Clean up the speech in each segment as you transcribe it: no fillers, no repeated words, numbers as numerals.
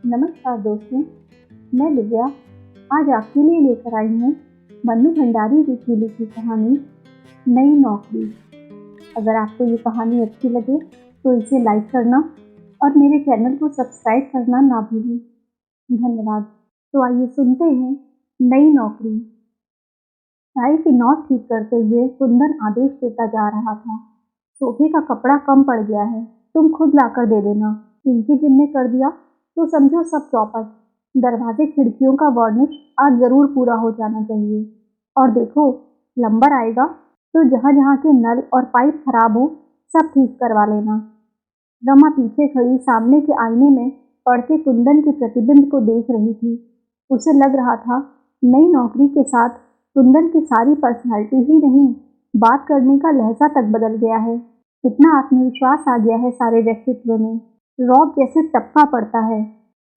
नमस्कार दोस्तों, मैं दिव्या आज आपके लिए लेकर आई हूँ मन्नू भंडारी जी की लिखी कहानी नई नौकरी। अगर आपको ये कहानी अच्छी लगे तो इसे लाइक करना और मेरे चैनल को सब्सक्राइब करना ना भूलें। धन्यवाद। तो आइए सुनते हैं नई नौकरी। चाय की नौट ठीक करते हुए कुंदन आदेश देता जा रहा था। सोफे का कपड़ा कम पड़ गया है, तुम खुद लाकर दे देना। इनके जिम्मे कर दिया तो समझो सब चौपट। दरवाजे खिड़कियों का वार्निश आज जरूर पूरा हो जाना चाहिए। और देखो, प्लम्बर आएगा तो जहाँ जहाँ के नल और पाइप खराब हो सब ठीक करवा लेना। रमा पीछे खड़ी सामने के आईने में पड़ते कुंदन के प्रतिबिंब को देख रही थी। उसे लग रहा था नई नौकरी के साथ कुंदन की सारी पर्सनालिटी ही नहीं, बात करने का लहजा तक बदल गया है। इतना आत्मविश्वास आ गया है सारे व्यक्तित्व में, रौब जैसे टपका पड़ता है।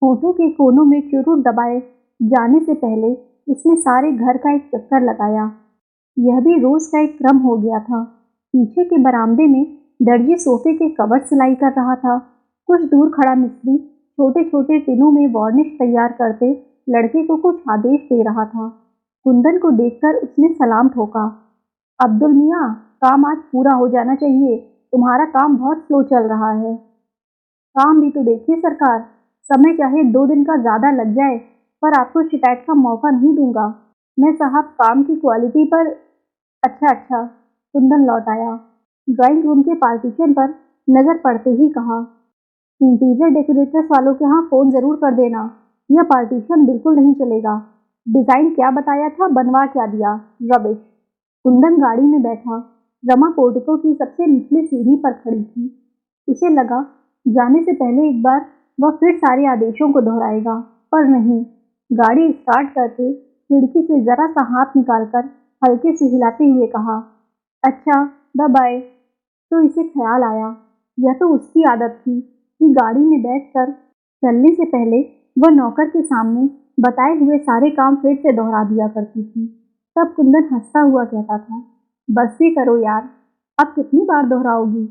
होठों के कोनों में चुरूट दबाए जाने से पहले इसने सारे घर का एक चक्कर लगाया। यह भी रोज का एक क्रम हो गया था। पीछे के बरामदे में दर्जी सोफे के कवर सिलाई कर रहा था। कुछ दूर खड़ा मिस्त्री छोटे छोटे टिनों में वार्निश तैयार करते लड़के को कुछ आदेश दे रहा था। कुंदन को देखकर उसने सलाम ठोका। अब्दुल मियाँ, काम आज पूरा हो जाना चाहिए, तुम्हारा काम बहुत स्लो चल रहा है। काम भी तो देखिए सरकार, समय चाहे 2 दिन का ज़्यादा लग जाए पर आपको शिकायत का मौका नहीं दूंगा। मैं साहब काम की क्वालिटी पर। अच्छा अच्छा, कुंदन लौट आया। ड्राइंग रूम के पार्टीशन पर नज़र पड़ते ही कहा, इंटीरियर डेकोरेटर्स वालों के यहाँ फ़ोन ज़रूर कर देना, यह पार्टीशन बिल्कुल नहीं चलेगा। डिज़ाइन क्या बताया था, बनवा क्या दिया, रबिश। कुंदन गाड़ी में बैठा। रमा पोर्टिको की सबसे निचली सीढ़ी पर खड़ी थी। उसे लगा जाने से पहले एक बार वह फिर सारे आदेशों को दोहराएगा, पर नहीं। गाड़ी स्टार्ट करके खिड़की से जरा सा हाथ निकालकर हल्के से हिलाते हुए कहा, अच्छा बाय बाय। तो इसे ख्याल आया, यह तो उसकी आदत थी कि गाड़ी में बैठकर चलने से पहले वह नौकर के सामने बताए हुए सारे काम फिर से दोहरा दिया करती थी। तब कुंदन हंसता हुआ कहता था, बस भी करो यार, अब कितनी बार दोहराओगी,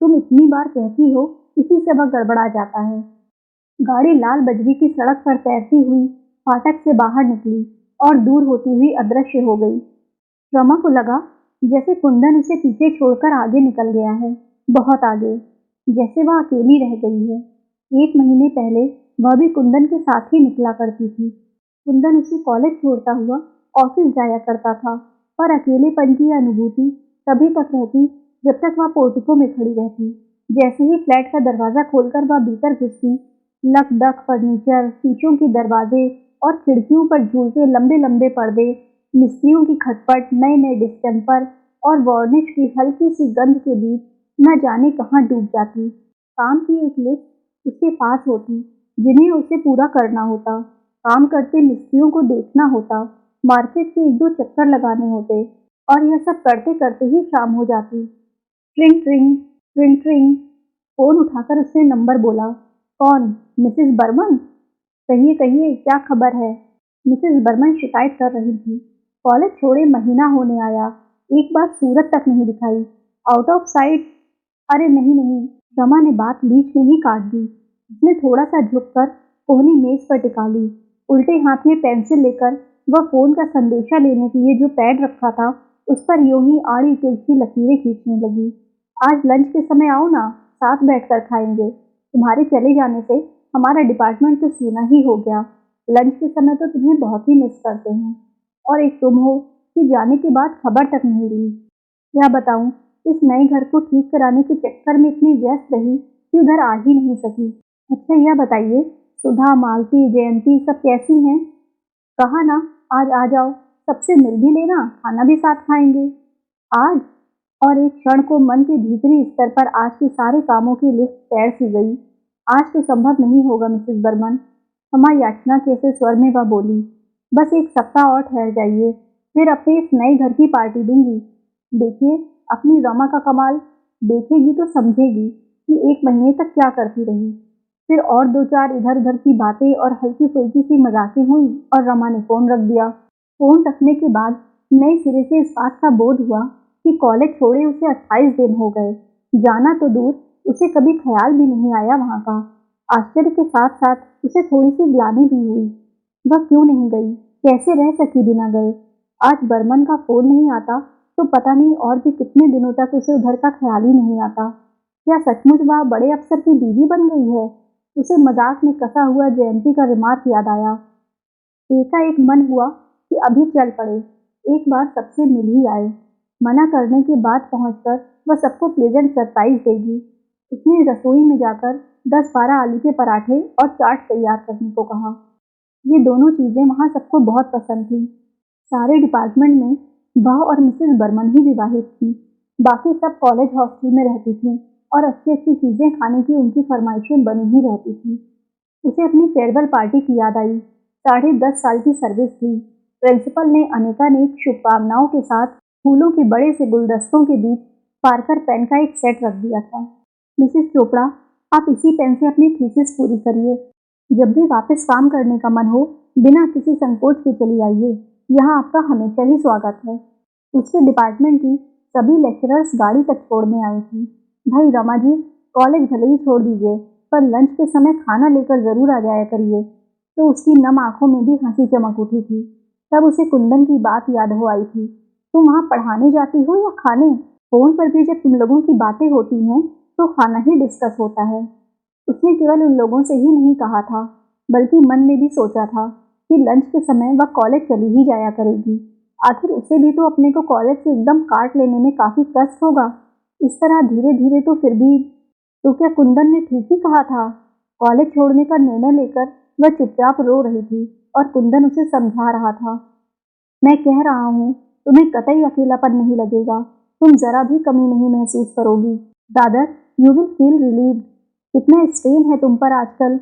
तुम इतनी बार कहती हो, इसी से वह गड़बड़ा जाता है। गाड़ी लाल बजरी की सड़क पर तैरती हुई फाटक से बाहर निकली और दूर होती हुई अदृश्य हो गई। रमा को लगा जैसे कुंदन उसे पीछे छोड़कर आगे निकल गया है, बहुत आगे, जैसे वह अकेली रह गई है। 1 महीने पहले वह भी कुंदन के साथ ही निकला करती थी। कुंदन उसे कॉलेज छोड़ता हुआ ऑफिस जाया करता था, पर अकेलेपन की अनुभूति तभी तक रहती जब तक वह पोर्टिको में खड़ी रहती। जैसे ही फ्लैट का दरवाज़ा खोलकर वह भीतर घुसती, लक डक फर्नीचर, शीशों के दरवाजे और खिड़कियों पर झूलते लंबे लंबे पर्दे, मिस्त्रियों की खटपट, नए नए डिस्टेम्पर और वार्निश की हल्की सी गंध के बीच न जाने कहाँ डूब जाती। काम की एक लिस्ट उसके पास होती जिन्हें उसे पूरा करना होता। काम करते मिस्त्रियों को देखना होता, मार्केट के 1-2 चक्कर लगाने होते और यह सब करते करते ही शाम हो जाती। ट्रिंग ट्रिंग ट्रिंग ट्रिंग। फोन उठाकर उसने नंबर बोला। कौन? मिसेस बर्मन? कहिए कहिए, क्या खबर है? मिसेस बर्मन शिकायत कर रही थी। कॉलेज छोड़े महीना होने आया, एक बार सूरत तक नहीं दिखाई, आउट ऑफ साइट। अरे नहीं नहीं, रमा ने बात बीच में ही काट दी। उसने थोड़ा सा झुककर कोहनी मेज पर टिका ली। उल्टे हाथ में पेंसिल लेकर वह फोन का संदेशा लेने के लिए जो पैड रखा था उस पर यूं ही आड़ी तिरछी लकीरें खींचने लगी। आज लंच के समय आओ ना, साथ बैठकर खाएंगे। तुम्हारे चले जाने से हमारा डिपार्टमेंट तो सूना ही हो गया। लंच के समय तो तुम्हें बहुत ही मिस करते हैं। और एक तुम हो कि जाने के बाद खबर तक नहीं ली। क्या बताऊं, इस नए घर को ठीक कराने के चक्कर में इतनी व्यस्त रही कि उधर आ ही नहीं सकी। अच्छा यह बताइए, सुधा, मालती, जयंती सब कैसी हैं? कहा ना, आज आ जाओ, सबसे मिल भी लेना, खाना भी साथ खाएंगे। आज? और एक क्षण को मन के भीतरी स्तर पर आज के सारे कामों की लिस्ट तैर सी गई। आज तो संभव नहीं होगा मिसेस बर्मन, क्षमा याचना के से स्वर में वह बोली। बस 1 सप्ताह और ठहर जाइए, फिर अपने इस नए घर की पार्टी दूंगी। देखिए अपनी रमा का कमाल, देखेगी तो समझेगी कि 1 महीने तक क्या करती रही। फिर और 2-4 इधर उधर की बातें और हल्की फुल्की सी मजाकें हुई और रमा ने फोन रख दिया। फोन रखने के बाद नए सिरे से इस बात का बोध हुआ कि कॉलेज छोड़े उसे 28 दिन हो गए। जाना तो दूर, उसे कभी ख्याल भी नहीं आया वहाँ का। आश्चर्य के साथ साथ उसे थोड़ी सी ग्लानि भी हुई। वह क्यों नहीं गई, कैसे रह सकी बिना गए। आज बर्मन का फोन नहीं आता तो पता नहीं और भी कितने दिनों तक उसे उधर का ख्याल ही नहीं आता। क्या सचमुच वह बड़े अफसर की बीवी बन गई है? उसे मजाक में कसा हुआ जयंती का रिमार्क याद आया। एकाएक मन हुआ कि अभी चल पड़े, एक बार सबसे मिल ही आए। मना करने के बाद पहुंचकर वह सबको प्लेजेंट सरप्राइज देगी। उसने रसोई में जाकर 10-12 आलू के पराठे और चाट तैयार करने को कहा। ये दोनों चीज़ें वहाँ सबको बहुत पसंद थीं। सारे डिपार्टमेंट में वह और मिसेस बर्मन ही विवाहित थीं। बाकी सब कॉलेज हॉस्टल में रहती थीं और अच्छी अच्छी चीज़ें खाने की उनकी फरमाइशें बनी ही रहती थीं। उसे अपनी फेयरवेल पार्टी की याद आई। 10.5 साल की सर्विस थी। प्रिंसिपल ने अनेकानेक शुभकामनाओं के साथ फूलों के बड़े से गुलदस्तों के बीच पार्कर पेन का एक सेट रख दिया था। मिसेस चोपड़ा, आप इसी पेन से अपनी थीसिस पूरी करिए। जब भी वापस काम करने का मन हो, बिना किसी संकोच के चली आइए। यहाँ आपका हमेशा ही स्वागत है। उसके डिपार्टमेंट की सभी लेक्चरर्स गाड़ी तक छोड़ने आई थी। भाई रमा जी, कॉलेज भले ही छोड़ दीजिए, पर लंच के समय खाना लेकर जरूर आ जाया करिए। तो उसकी नम आंखों में भी हंसी चमक उठी थी। तब उसे कुंदन की बात याद हो आई थी। तुम वहाँ पढ़ाने जाती हो या खाने? फोन पर भी जब तुम लोगों की बातें होती हैं तो खाना ही डिस्कस होता है। उसने केवल उन लोगों से ही नहीं कहा था, बल्कि मन में भी सोचा था कि लंच के समय वह कॉलेज चली ही जाया करेगी। आखिर उसे भी तो अपने को कॉलेज से एकदम काट लेने में काफ़ी कष्ट होगा। इस तरह धीरे धीरे तो फिर भी। तो क्या कुंदन ने ठीक ही कहा था? कॉलेज छोड़ने का निर्णय लेकर वह चुपचाप रो रही थी और कुंदन उसे समझा रहा था। मैं कह रहा हूँ, तुम्हें कतई अकेलापन नहीं लगेगा। तुम जरा भी कमी नहीं महसूस करोगी। Dadar, you will feel relieved. कितना स्ट्रेन है तुम पर आजकल।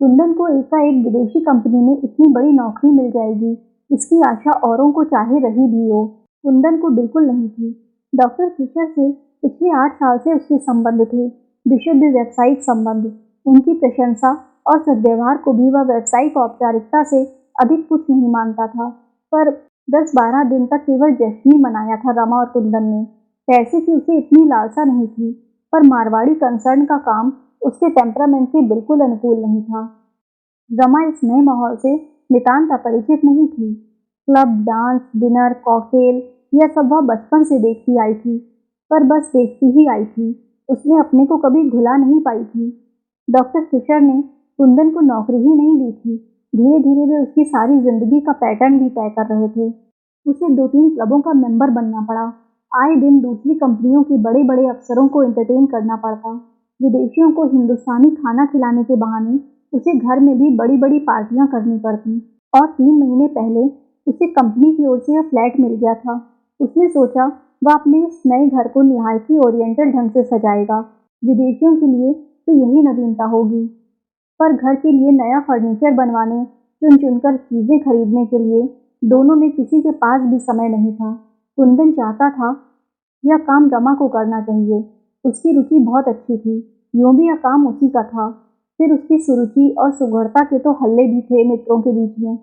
कुंदन को एकाएक विदेशी कंपनी में इतनी बड़ी नौकरी मिल जाएगी, इसकी आशा औरों को चाहे रही भी हो, कुंदन को बिल्कुल नहीं थी। डॉक्टर फिशर से पिछले 8 साल से उसके संबंध थे, विशुद्ध व्यावसायिक संबंध। उनकी प्रशंसा और सद्व्यवहार को भी वह व्यावसायिक औपचारिकता से अधिक कुछ नहीं मानता था। पर 10-12 दिन तक केवल जश्न ही मनाया था रमा और कुंदन ने। पैसे की उसे इतनी लालसा नहीं थी, पर मारवाड़ी कंसर्न का काम उसके टेम्परामेंट के बिल्कुल अनुकूल नहीं था। रमा इस नए माहौल से नितांत अपरिचित नहीं थी। क्लब, डांस, डिनर, कॉकटेल, यह सब वह बचपन से देखती आई थी, पर बस देखती ही आई थी। उसने अपने को कभी घुला नहीं पाई थी। डॉक्टर फिशर ने कुंदन को नौकरी ही नहीं दी थी। धीरे धीरे वे उसकी सारी जिंदगी का पैटर्न भी तय कर रहे थे। उसे 2-3 क्लबों का मेंबर बनना पड़ा। आए दिन दूसरी कंपनियों के बड़े बड़े अफसरों को एंटरटेन करना पड़ता। विदेशियों को हिंदुस्तानी खाना खिलाने के बहाने उसे घर में भी बड़ी बड़ी पार्टियां करनी पड़ती। और 3 महीने पहले उसे कंपनी की ओर से यह फ्लैट मिल गया था। उसने सोचा वह अपने इस नए घर को निहायत ही ओरिएंटल ढंग से सजाएगा। विदेशियों के लिए तो यही नवीनता होगी। पर घर के लिए नया फर्नीचर बनवाने, चुन चुनकर चीज़ें खरीदने के लिए दोनों में किसी के पास भी समय नहीं था। कुंदन चाहता था यह काम रमा को करना चाहिए। उसकी रुचि बहुत अच्छी थी, यूँ भी यह काम उसी का था। फिर उसकी सुरुचि और सुघड़ता के तो हल्ले भी थे मित्रों के बीच में,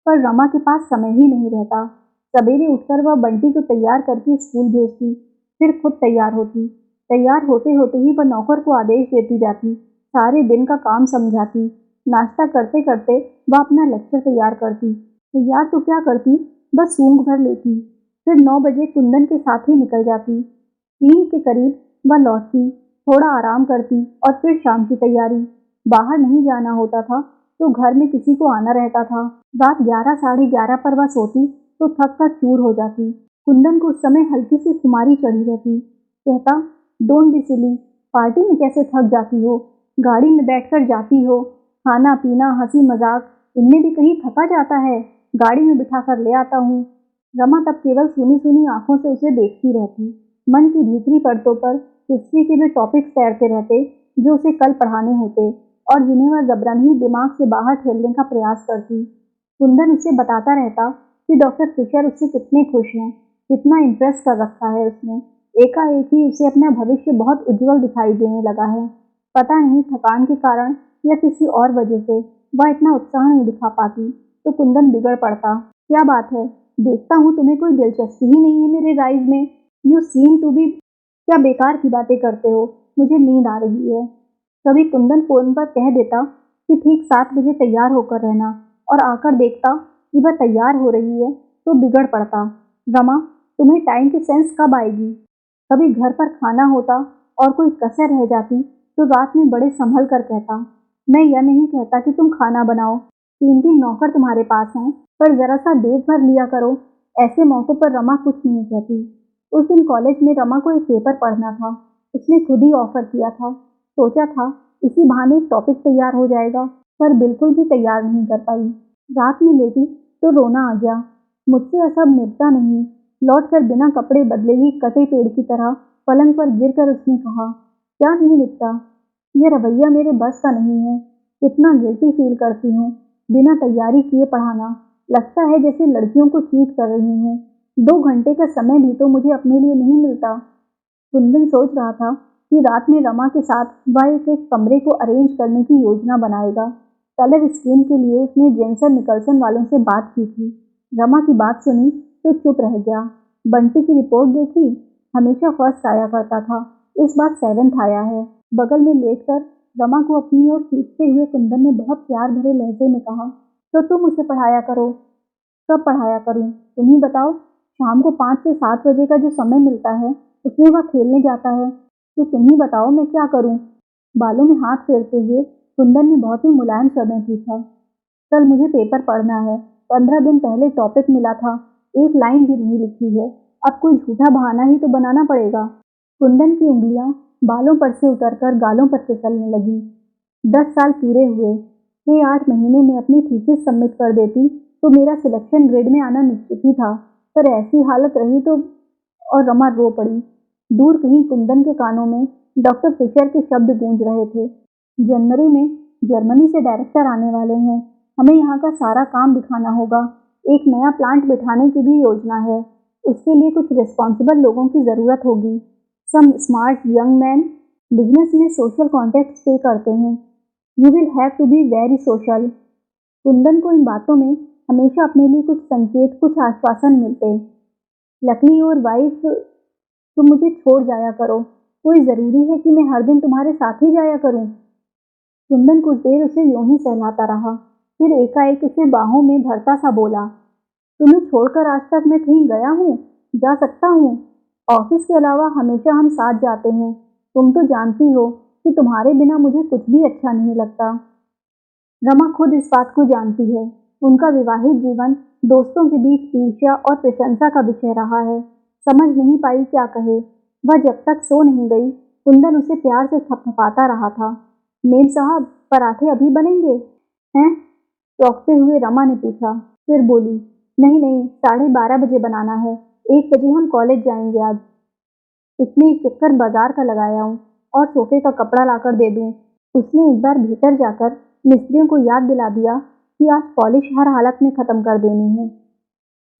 पर रमा के पास समय ही नहीं रहता। सवेरे उठकर वह बंटी को तैयार करके स्कूल भेजती, फिर खुद तैयार होती। तैयार होते होते ही वह नौकर को आदेश देती जाती, सारे दिन का काम समझाती। नाश्ता करते करते वह अपना लेक्चर तैयार करती। तैयार तो क्या करती, बस सूंघ भर लेती। फिर 9 बजे कुंदन के साथ ही निकल जाती। 3 के करीब वह लौटती, थोड़ा आराम करती और फिर शाम की तैयारी। बाहर नहीं जाना होता था तो घर में किसी को आना रहता था। रात 11 साढ़े 11 पर वह सोती तो थक कर चूर हो जाती। कुंदन को उस समय हल्की सी खुमारी चढ़ी रहती। कहता, डोंट बी सिली, पार्टी में कैसे थक जाती हो, गाड़ी में बैठकर जाती हो, खाना पीना हंसी मजाक इनमें भी कहीं थका जाता है, गाड़ी में बिठा कर ले आता हूँ। रमा तब केवल सुनी सुनी आंखों से उसे देखती रहती। मन की भीतरी परतों पर हिस्ट्री के भी टॉपिक्स तैरते रहते जो उसे कल पढ़ाने होते और जिन्हें वह जबरन ही दिमाग से बाहर ठेलने का प्रयास करती। कुंदन उसे बताता रहता कि डॉक्टर फिशर उससे कितने खुश हैं, कितना इम्प्रेस कर रखा है उसने। एकाएक ही उसे अपना भविष्य बहुत उज्जवल दिखाई देने लगा है। पता नहीं थकान के कारण या किसी और वजह से वह इतना उत्साह नहीं दिखा पाती तो कुंदन बिगड़ पड़ता। क्या बात है, देखता हूँ तुम्हें कोई दिलचस्पी ही नहीं है मेरे राइज में। You seem to be. क्या बेकार की बातें करते हो, मुझे नींद आ रही है। कभी कुंदन फोन पर कह देता कि ठीक 7 बजे तैयार होकर रहना, और आकर देखता कि वह तैयार हो रही है तो बिगड़ पड़ता। रमा, तुम्हें टाइम की सेंस कब आएगी? कभी घर पर खाना होता और कोई कसर रह जाती तो रात में बड़े संभल कर कहता, मैं यह नहीं कहता कि तुम खाना बनाओ, 3 3 नौकर तुम्हारे पास हैं, पर जरा सा देख भर लिया करो। ऐसे मौक़ों पर रमा कुछ नहीं कहती। उस दिन कॉलेज में रमा को एक पेपर पढ़ना था। उसने खुद ही ऑफर किया था। सोचा था इसी बहाने एक टॉपिक तैयार हो जाएगा, पर बिल्कुल भी तैयार नहीं कर पाई। रात में लेटी तो रोना आ गया। मुझसे यह सब निपटा नहीं। लौटकर बिना कपड़े बदले ही कटे पेड़ की तरह पलंग पर गिरकर उसने कहा, क्या नहीं निपटा? यह रवैया मेरे बस का नहीं है। इतना गिल्टी फील करती हूँ। बिना तैयारी किए पढ़ाना, लगता है जैसे लड़कियों को चीट कर रही हूँ। 2 घंटे का समय भी तो मुझे अपने लिए नहीं मिलता। कुंदन सोच रहा था कि रात में रमा के साथ वह एक कमरे को अरेंज करने की योजना बनाएगा। कलर स्कीम के लिए उसने जेंसन निकलसन वालों से बात की थी। रमा की बात सुनी तो चुप रह गया। बंटी की रिपोर्ट देखी, हमेशा फर्स्ट आया करता था, इस बार 7th आया है। बगल में लेटकर रमा को अपनी ओर खींचते हुए कुंदन ने बहुत प्यार भरे लहजे में कहा, तो तुम उसे पढ़ाया करो। कब पढ़ाया करूं? तुम ही बताओ। शाम को 5 से 7 बजे का जो समय मिलता है उसमें वह खेलने जाता है, तो तुम ही बताओ मैं क्या करूं? बालों में हाथ फेरते हुए कुंदन ने बहुत ही मुलायम स्वर में पूछा, कल मुझे पेपर पढ़ना है। 15 दिन पहले टॉपिक मिला था, एक लाइन भी नहीं लिखी है। अब कोई झूठा बहाना ही तो बनाना पड़ेगा। कुंदन की उंगलियां बालों पर से उतरकर गालों पर फिसलने लगी। 10 साल पूरे हुए। 6 8 महीने में अपनी थीसिस सबमिट कर देती तो मेरा सिलेक्शन ग्रेड में आना निश्चित ही था, पर ऐसी हालत रही तो। और रमा रो पड़ी। दूर कहीं कुंदन के कानों में डॉक्टर फिशर के शब्द गूंज रहे थे, जनवरी में जर्मनी से डायरेक्टर आने वाले हैं, हमें यहाँ का सारा काम दिखाना होगा। एक नया प्लांट बिठाने की भी योजना है, उसके लिए कुछ रिस्पॉन्सिबल लोगों की ज़रूरत होगी। Some smart young man, business में सोशल कॉन्टेक्ट्स पे करते हैं। You will have to be very social. Kundan को इन बातों में हमेशा अपने लिए कुछ संकेत, कुछ आश्वासन मिलते। लकली और वाइफ, तुम मुझे छोड़ जाया करो। कोई ज़रूरी है कि मैं हर दिन तुम्हारे साथ ही जाया करूं? कुंदन कुछ देर उसे यूं ही सहलाता रहा, फिर एकाएक उसे बाहों में भरता सा बोला, तुम्हें छोड़कर आज तक मैं कहीं गया हूँ? जा सकता हूँ? ऑफिस के अलावा हमेशा हम साथ जाते हैं। तुम तो जानती हो कि तुम्हारे बिना मुझे कुछ भी अच्छा नहीं लगता। रमा खुद इस बात को जानती है। उनका विवाहित जीवन दोस्तों के बीच ईर्ष्या और प्रशंसा का विषय रहा है। समझ नहीं पाई क्या कहे। वह जब तक सो नहीं गई, कुंदन उसे प्यार से थपथपाता रहा था। मेम साहब, पराठे अभी बनेंगे हैं? चौंकते हुए रमा ने पूछा, फिर बोली, नहीं नहीं, 12:30 बजे बनाना है। 1 बजे हम कॉलेज जाएंगे आज। इसमें एक चक्कर बाजार का लगाया हूँ और सोफे का कपड़ा लाकर दे दूँ। उसने एक बार भीतर जाकर मिस्त्रियों को याद दिला दिया कि आज पॉलिश हर हालत में ख़त्म कर देनी है।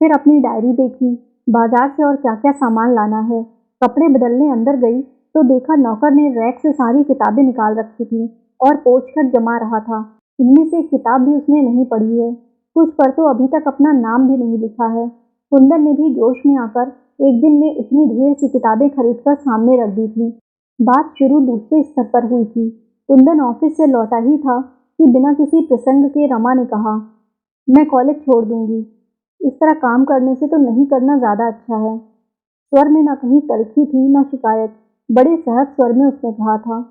फिर अपनी डायरी देखी, बाजार से और क्या क्या सामान लाना है। कपड़े बदलने अंदर गई तो देखा नौकर ने रैक से सारी किताबें निकाल रखी थी और पोंछ कर जमा रहा था। इनमें से एक किताब भी उसने नहीं पढ़ी है। कुछ पर तो अभी तक अपना नाम भी नहीं लिखा है। कुंदन ने भी जोश में आकर एक दिन में इतनी ढेर सी किताबें खरीदकर सामने रख दी थी। बात शुरू दूसरे स्तर पर हुई थी। कुंदन ऑफिस से लौटा ही था कि बिना किसी प्रसंग के रमा ने कहा, मैं कॉलेज छोड़ दूंगी। इस तरह काम करने से तो नहीं करना ज़्यादा अच्छा है। स्वर में न कहीं तलखी थी न शिकायत। बड़े सहज स्वर में उसने कहा था।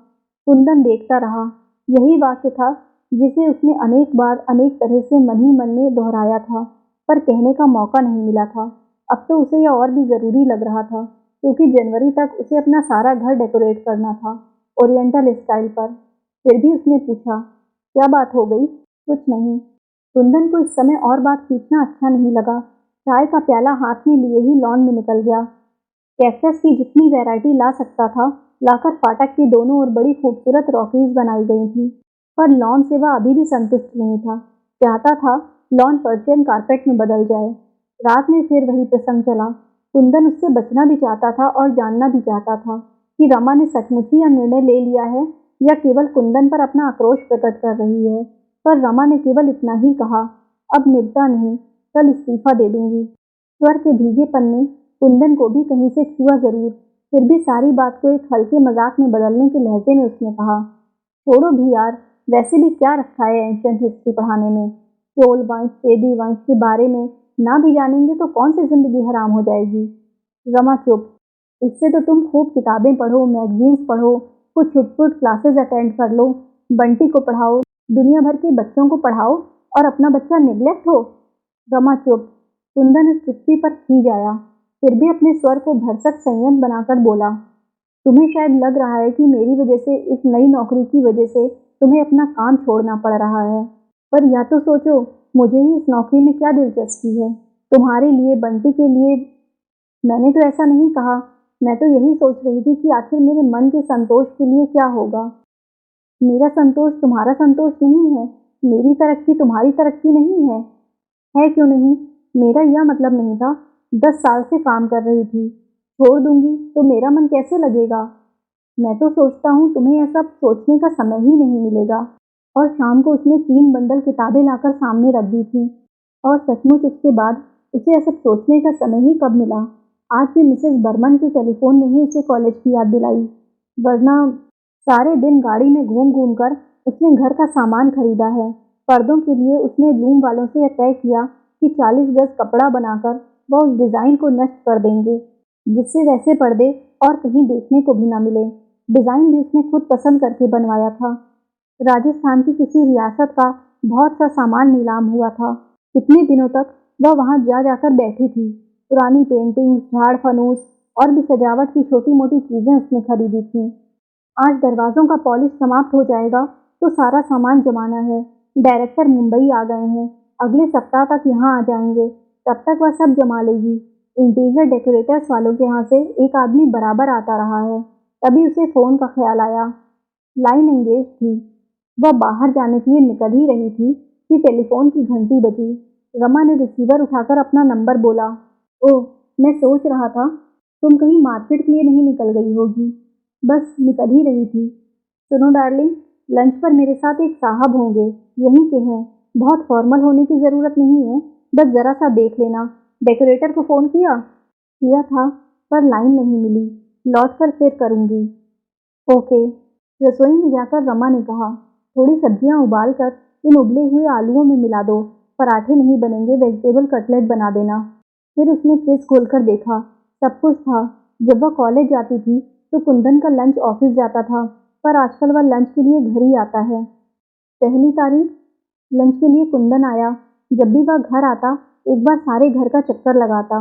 कुंदन देखता रहा। यही वाक्य था जिसे उसने अनेक बार अनेक तरह से मन ही मन में दोहराया था, पर कहने का मौका नहीं मिला था। अब तो उसे यह और भी ज़रूरी लग रहा था, क्योंकि जनवरी तक उसे अपना सारा घर डेकोरेट करना था, ओरिएंटल स्टाइल पर। फिर भी उसने पूछा, क्या बात हो गई? कुछ नहीं। कुंदन को इस समय और बात खींचना अच्छा नहीं लगा। चाय का प्याला हाथ में लिए ही लॉन में निकल गया। कैक्टस की जितनी वैरायटी ला सकता था लाकर फाटक के दोनों ओर बड़ी खूबसूरत रॉकीज बनाई गई थी, पर लॉन से वह अभी भी संतुष्ट नहीं था। चाहता था लॉन पर्शियन कारपेट में बदल जाए। रात में फिर वही प्रसंग चला। कुंदन उससे बचना भी चाहता था और जानना भी चाहता था कि रमा ने सचमुच ही यह निर्णय ले लिया है या केवल कुंदन पर अपना आक्रोश प्रकट कर रही है। पर रमा ने केवल इतना ही कहा, अब निपटा नहीं, कल इस्तीफा दे दूंगी। स्वर के भीगेपन ने कुंदन को भी कहीं से छुआ जरूर, फिर भी सारी बात को एक हल्के मजाक में बदलने के लहजे में उसने कहा, छोड़ो भी यार, वैसे भी क्या रखा है एंशियंट हिस्ट्री पढ़ाने में। चोल वंश, चेदी वंश के बारे में ना भी जानेंगे तो कौन सी जिंदगी हराम हो जाएगी। रमा चुप। इससे तो तुम खूब किताबें पढ़ो, मैगजीन्स पढ़ो, कुछ छुट-पुट क्लासेस अटेंड कर लो, बंटी को पढ़ाओ, दुनिया भर के बच्चों को पढ़ाओ और अपना बच्चा निग्लेक्ट हो। रमा चुप। कुंदन इस चुप्पी पर खींच आया, फिर भी अपने स्वर को भरसक संयम बनाकर बोला, तुम्हें शायद लग रहा है कि मेरी वजह से, इस नई नौकरी की वजह से तुम्हें अपना काम छोड़ना पड़ रहा है, पर या तो सोचो मुझे ही इस नौकरी में क्या दिलचस्पी है, तुम्हारे लिए, बंटी के लिए। मैंने तो ऐसा नहीं कहा, मैं तो यही सोच रही थी कि आखिर मेरे मन के संतोष के लिए क्या होगा। मेरा संतोष तुम्हारा संतोष नहीं है, मेरी तरक्की तुम्हारी तरक्की नहीं है। है क्यों नहीं? मेरा यह मतलब नहीं था। 10 साल से काम कर रही थी, छोड़ दूंगी तो मेरा मन कैसे लगेगा। मैं तो सोचता हूँ तुम्हें यह सब सोचने का समय ही नहीं मिलेगा। और शाम को उसने 3 बंडल किताबें लाकर सामने रख दी थी। और सचमुच उसके बाद उसे यह सब सोचने का समय ही कब मिला। आज भी मिसेस बर्मन के टेलीफोन ने ही उसे कॉलेज की याद दिलाई, वरना सारे दिन गाड़ी में घूम घूम कर उसने घर का सामान खरीदा है। पर्दों के लिए उसने लूम वालों से यह तय किया कि 40 गज कपड़ा बनाकर वह उस डिज़ाइन को नष्ट कर देंगे, जिससे वैसे पर्दे और कहीं देखने को भी ना मिले। डिज़ाइन भी उसने खुद पसंद करके बनवाया था। राजस्थान की किसी रियासत का बहुत सा सामान नीलाम हुआ था। कितने दिनों तक वह वहाँ जा जाकर बैठी थी। पुरानी पेंटिंग्स, झाड़ फनूस और भी सजावट की छोटी मोटी चीज़ें उसने खरीदी थी। आज दरवाज़ों का पॉलिश समाप्त हो जाएगा तो सारा सामान जमाना है। डायरेक्टर मुंबई आ गए हैं, अगले सप्ताह तक यहाँ आ जाएंगे, तब तक वह सब जमा लेगी। इंटीरियर डेकोरेटर्स वालों के यहाँ से एक आदमी बराबर आता रहा है। तभी उसे फ़ोन का ख्याल आया। लाइन एंगेज थी। वह बाहर जाने के लिए निकल ही रही थी कि टेलीफोन की घंटी बजी। रमा ने रिसीवर उठाकर अपना नंबर बोला। ओह, मैं सोच रहा था तुम कहीं मार्केट के लिए नहीं निकल गई होगी। बस निकल ही रही थी। सुनो डार्लिंग, लंच पर मेरे साथ एक साहब होंगे, यहीं के हैं। बहुत फॉर्मल होने की ज़रूरत नहीं है, बस ज़रा सा देख लेना। डेकोरेटर को फ़ोन किया? किया था, पर लाइन नहीं मिली। लौट कर फिर करूँगी। ओके। रसोई में जाकर रमा ने कहा, थोड़ी सब्जियां उबाल कर इन उबले हुए आलूओं में मिला दो। पराठे नहीं बनेंगे, वेजिटेबल कटलेट बना देना। फिर उसने फ्रिज खोलकर देखा, सब कुछ था। जब वह कॉलेज जाती थी तो कुंदन का लंच ऑफिस जाता था, पर आजकल वह लंच के लिए घर ही आता है। पहली तारीख लंच के लिए कुंदन आया। जब भी वह घर आता एक बार सारे घर का चक्कर लगाता,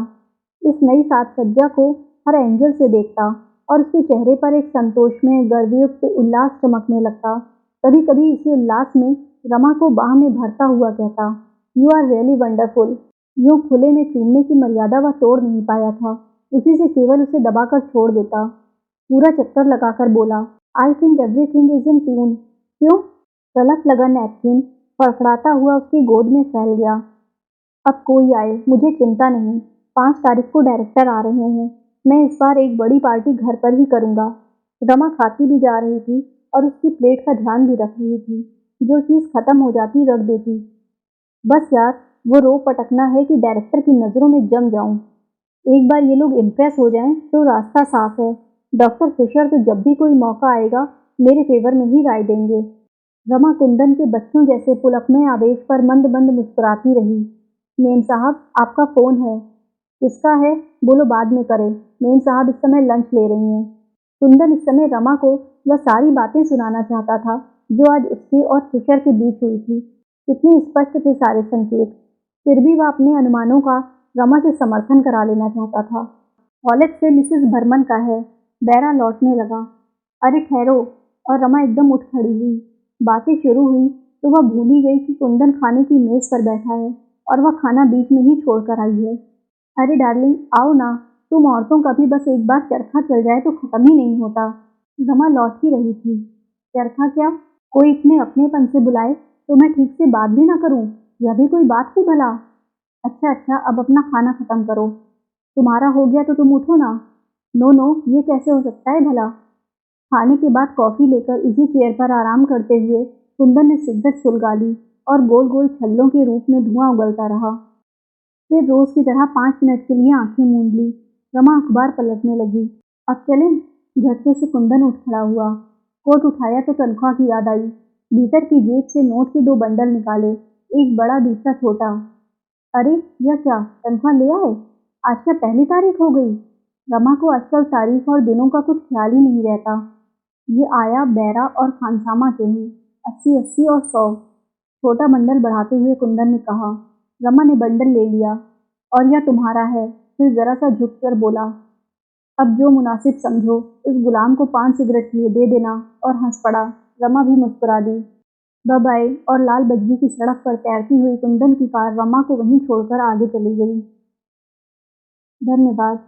इस नई साज सज्जा को हर एंगल से देखता और उसके चेहरे पर एक संतोषमय, गर्वयुक्त उल्लास चमकने लगता। कभी कभी इसी उल्लास में रमा को बाह में भरता हुआ कहता, यू आर रियली वंडरफुल। यूं खुले में चूमने की मर्यादा वह तोड़ नहीं पाया था, उसी से केवल उसे दबाकर छोड़ देता। पूरा चक्कर लगाकर बोला, I think everything is in tune. क्यों? गलत लगा नैपकिन फड़फड़ाता हुआ उसकी गोद में फैल गया। अब कोई आए मुझे चिंता नहीं। 5 तारीख को डायरेक्टर आ रहे हैं। मैं इस बार एक बड़ी पार्टी घर पर ही करूँगा। रमा खाती भी जा रही थी और उसकी प्लेट का ध्यान भी रख रही थी। जो चीज़ खत्म हो जाती रख देती। बस यार, वो रो पटकना है कि डायरेक्टर की नज़रों में जम जाऊं। एक बार ये लोग इम्प्रेस हो जाएं तो रास्ता साफ है। डॉक्टर फिशर तो जब भी कोई मौका आएगा मेरे फेवर में ही राय देंगे। रमा कुंदन के बच्चों जैसे पुलकमय आवेश पर मंद मंद मुस्कुराती रही। मेम साहब, आपका फ़ोन है। किसका है? बोलो बाद में करें। मेम साहब इस समय लंच ले रही हैं। कुंदन इस समय रमा को वह सारी बातें सुनाना चाहता था जो आज उसके और फिशर के बीच हुई थी। कितने स्पष्ट थे सारे संकेत। फिर भी वह अपने अनुमानों का रमा से समर्थन करा लेना चाहता था। कॉलेज से मिसेस बर्मन का है। बैरा लौटने लगा। अरे ठहरो। और रमा एकदम उठ खड़ी हुई। बातें शुरू हुई तो वह भूल ही गई कि कुंदन खाने की मेज पर बैठा है और वह खाना बीच में ही छोड़कर आई है। अरे डार्लिंग, आओ ना। तुम औरतों का भी बस एक बार चरखा चल जाए तो खत्म ही नहीं होता। रमा लौट ही रही थी। चरखा क्या? कोई इतने अपनेपन से बुलाए तो मैं ठीक से बात भी ना करूं? यह भी कोई बात हुई भला? अच्छा अच्छा, अब अपना खाना खत्म करो। तुम्हारा हो गया तो तुम उठो ना। नो नो, ये कैसे हो सकता है भला? खाने के बाद कॉफ़ी लेकर इसी चेयर पर आराम करते हुए कुंदन ने सिगरेट सुलगा ली और गोल गोल छल्लों के रूप में धुआं उगलता रहा। फिर रोज़ की तरह 5 मिनट के लिए आंखें मूंद ली। रमा अखबार पलटने लगी। अब चलें? झटके से कुंदन उठ खड़ा हुआ। कोट उठाया तो तनख्वाह की याद आई। भीतर की जेब से नोट के 2 बंडल निकाले, एक बड़ा दूसरा छोटा। अरे यह क्या, तनख्वाह ले आए? आज क्या पहली तारीख हो गई? रमा को आजकल तारीख और दिनों का कुछ ख्याल ही नहीं रहता। ये आया बैरा और खानसामा के हैं, 80 80 और 100। छोटा बंडल बढ़ाते हुए कुंदन ने कहा। रमा ने बंडल ले लिया। और यह तुम्हारा है, फिर जरा सा झुककर बोला। अब जो मुनासिब समझो, इस गुलाम को 5 सिगरेट के लिए दे देना, और हंस पड़ा। रमा भी मुस्कुरा दी। बब आए और लाल बजरी की सड़क पर तैरती हुई कुंदन की कार रमा को वहीं छोड़कर आगे चली गई। धन्यवाद।